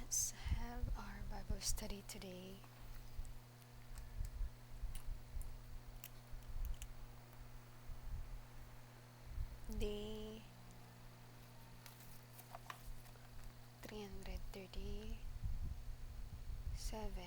Let's have our Bible study today. Day 337.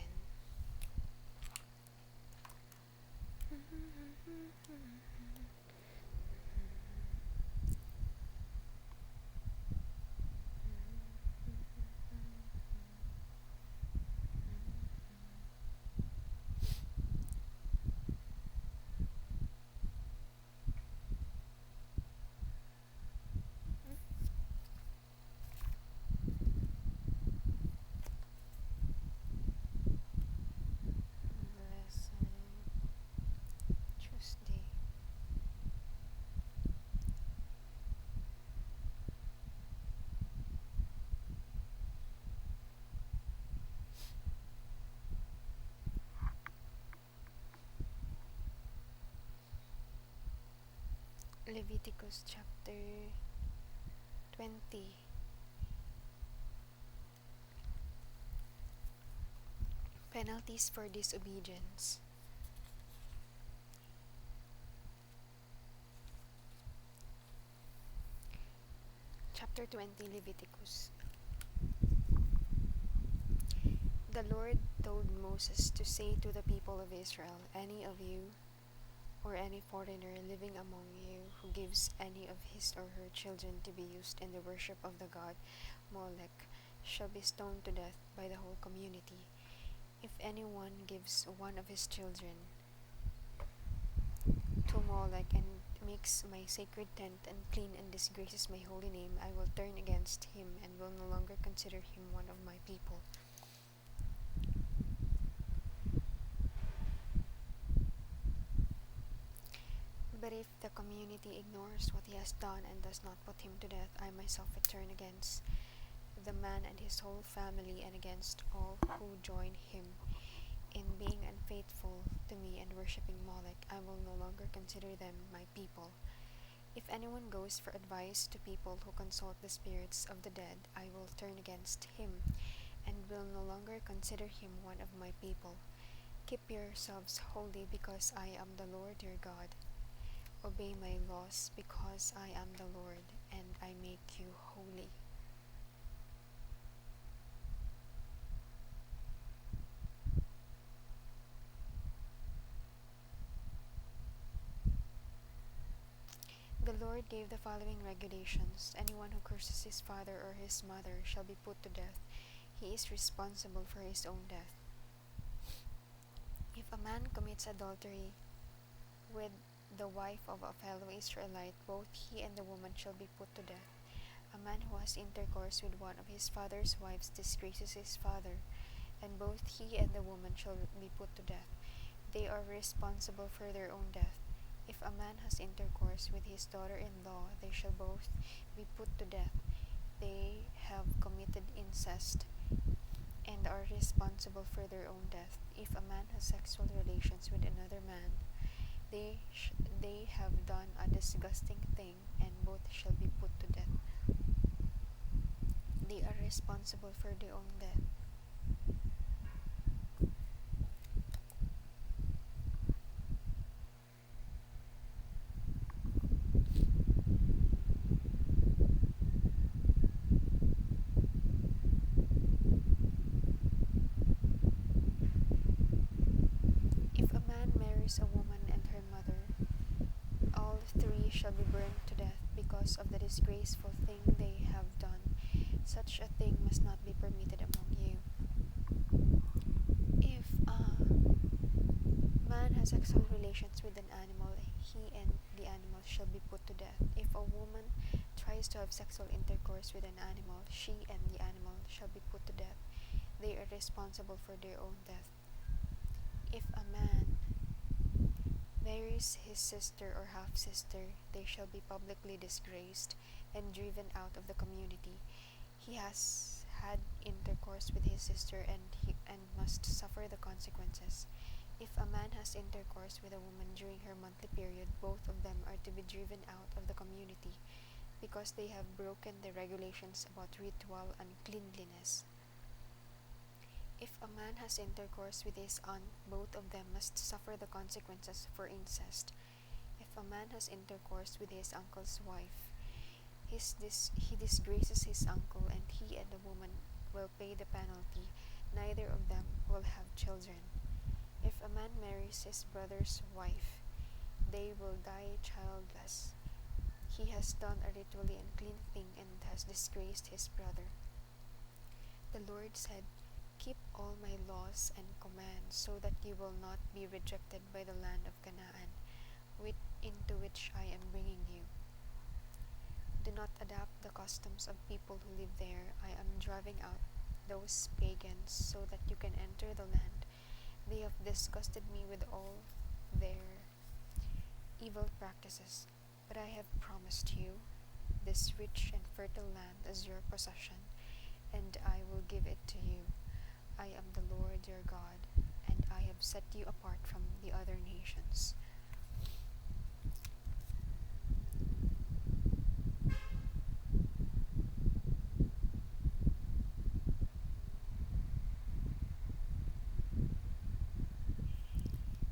Lesson Tuesday. Leviticus chapter 20. Penalties for disobedience. Chapter 20 Leviticus. The Lord told Moses to say to the people of Israel, "Any of you or any foreigner living among you who gives any of his or her children to be used in the worship of the god Molech shall be stoned to death by the whole community. If anyone gives one of his children to Molech and makes my sacred tent unclean and disgraces my holy name, I will turn against him and will no longer consider him one of my people." But if the community ignores what he has done and does not put him to death, I myself will turn against the man and his whole family and against all who join him in being unfaithful to me and worshipping Molech. I will no longer consider them my people. If anyone goes for advice to people who consult the spirits of the dead, I will turn against him and will no longer consider him one of my people. Keep yourselves holy, because I am the Lord your God. Obey my laws, because I am the Lord, and I make you holy. The Lord gave the following regulations: anyone who curses his father or his mother shall be put to death. He is responsible for his own death. If a man commits adultery with the wife of a fellow Israelite, both he and the woman shall be put to death. A man who has intercourse with one of his father's wives disgraces his father, and both he and the woman shall be put to death. They are responsible for their own death. If a man has intercourse with his daughter-in-law, they shall both be put to death. They have committed incest and are responsible for their own death. If a man has sexual relations with another man, they have done a disgusting thing, and both shall be put to death. They are responsible for their own death. If a man marries a woman and her mother, all three shall be burned to death because of the disgraceful thing they have done. Such a thing must not be permitted among you. If a man has sexual relations with an animal, he and the animal shall be put to death. If a woman tries to have sexual intercourse with an animal, she and the animal shall be put to death. They are responsible for their own death. If a man marries his sister or half-sister, they shall be publicly disgraced and driven out of the community. He has had intercourse with his sister and must suffer the consequences. If a man has intercourse with a woman during her monthly period, both of them are to be driven out of the community because they have broken the regulations about ritual uncleanliness. If a man has intercourse with his aunt, both of them must suffer the consequences for incest. If a man has intercourse with his uncle's wife, he disgraces his uncle, and he and the woman will pay the penalty. Neither of them will have children. If a man marries his brother's wife, they will die childless. He has done a ritually unclean thing and has disgraced his brother. The Lord said, "Keep all my laws and commands, so that you will not be rejected by the land of Canaan, into which I am bringing you. Do not adopt the customs of people who live there. I am driving out those pagans so that you can enter the land. They have disgusted me with all their evil practices, but I have promised you this rich and fertile land as your possession, and I will give it to you. I am the Lord your God, and I have set you apart from the other nations."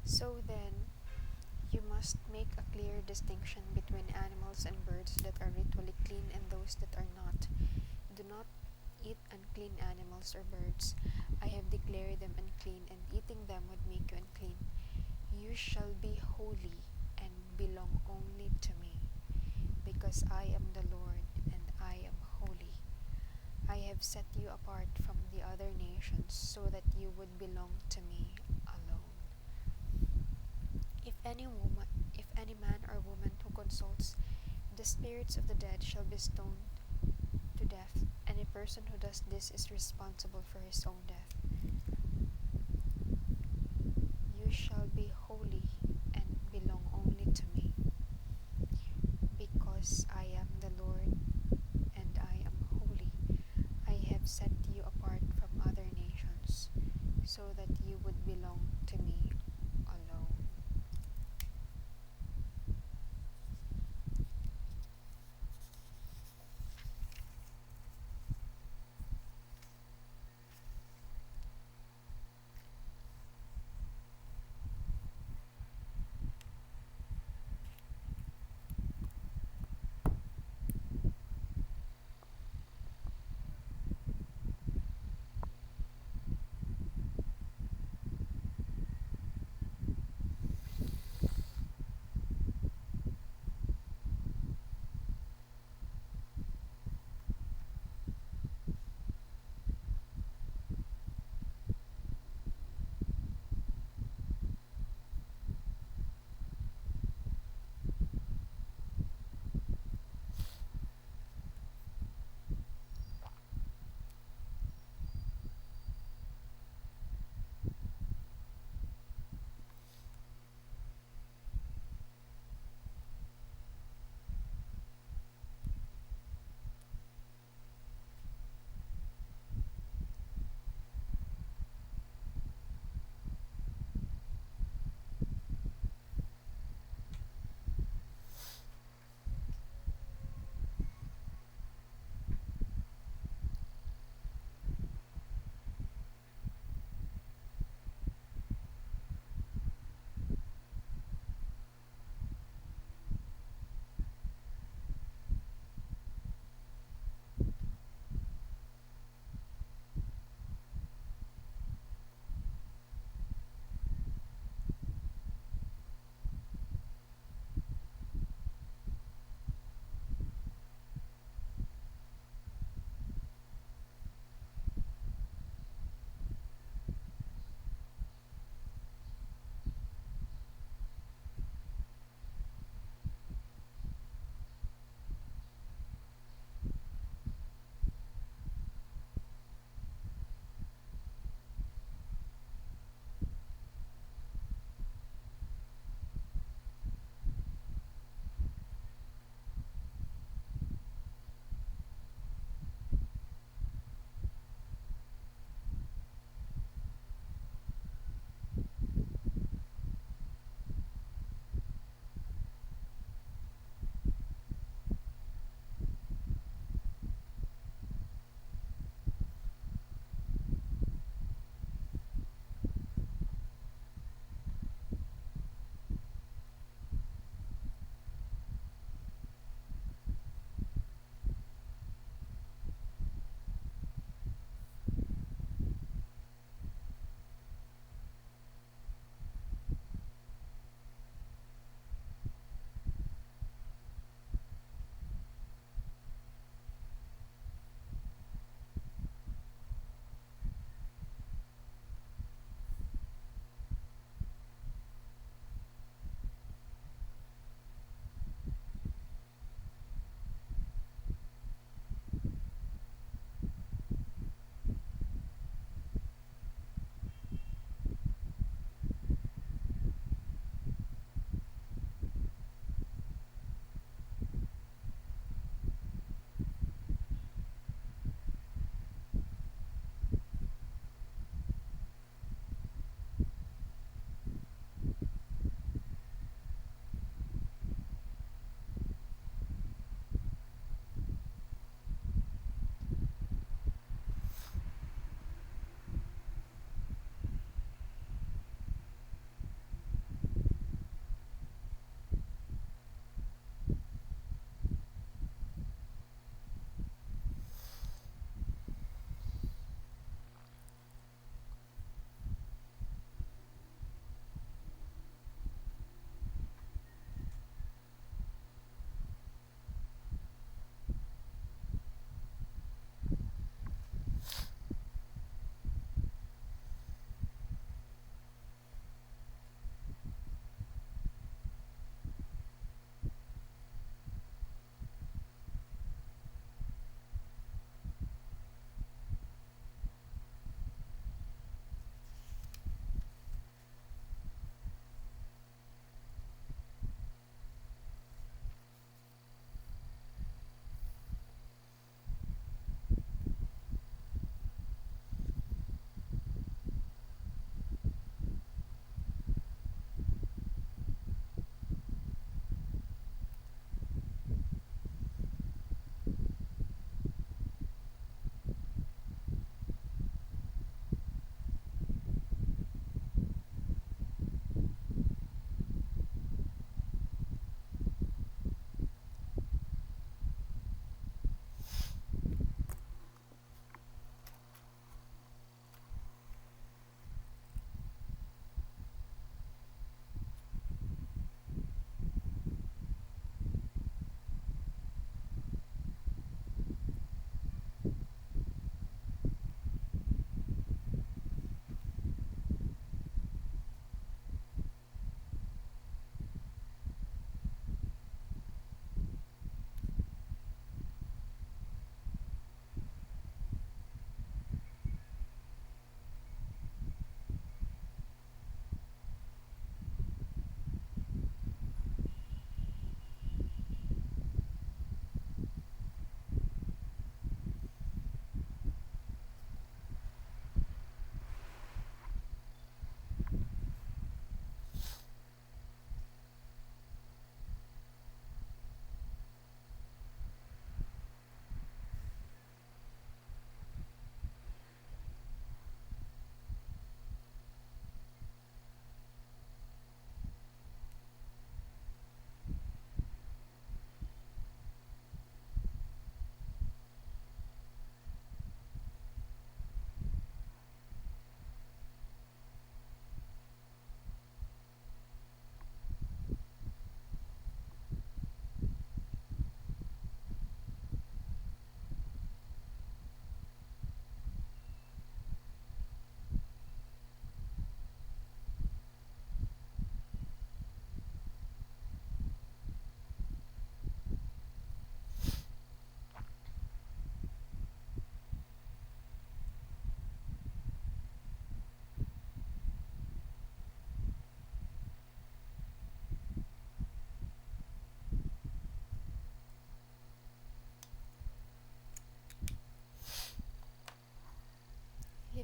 So then, you must make a clear distinction between animals and birds that are ritually clean and those that are not. Do not eat unclean animals or birds. I have declared them unclean, and eating them would make you unclean. You shall be holy and belong only to me, because I am the Lord and I am holy. I have set you apart from the other nations so that you would belong to me alone. If any woman, if any man or woman who consults the spirits of the dead shall be stoned to death, and a person who does this is responsible for his own death. You shall be holy and belong only to me, because I am the Lord and I am holy. I have set you apart from other nations, so that you would belong to me alone.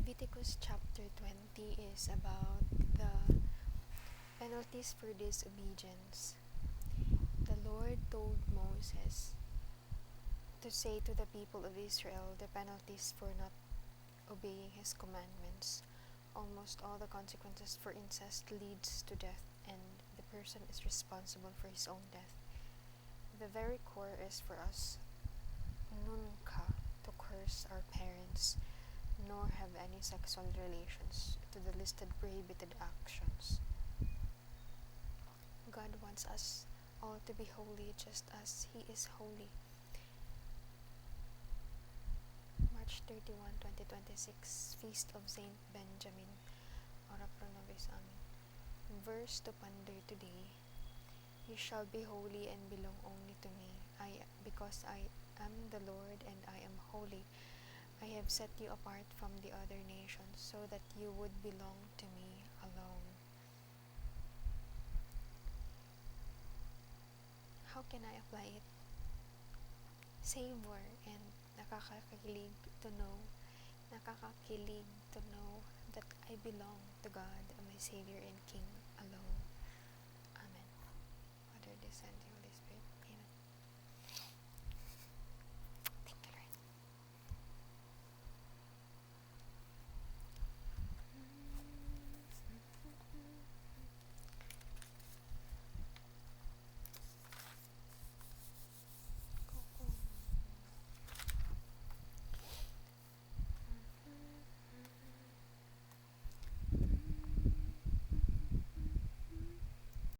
Leviticus chapter 20 is about the penalties for disobedience. The Lord told Moses to say to the people of Israel the penalties for not obeying his commandments. Almost all the consequences for incest leads to death, and the person is responsible for his own death. The very core is for us nunca to curse our parents, nor have any sexual relations to the listed prohibited actions. God wants us all to be holy just as He is holy. March 31, 2026, Feast of Saint Benjamin. Ora pro nobis amin. Verse to ponder today. You shall be holy and belong only to me, because I am the Lord and I am holy. I have set you apart from the other nations so that you would belong to me alone. How can I apply it? Savor and nakakakilig to know that I belong to God, my Savior and King alone. Amen. Father, descend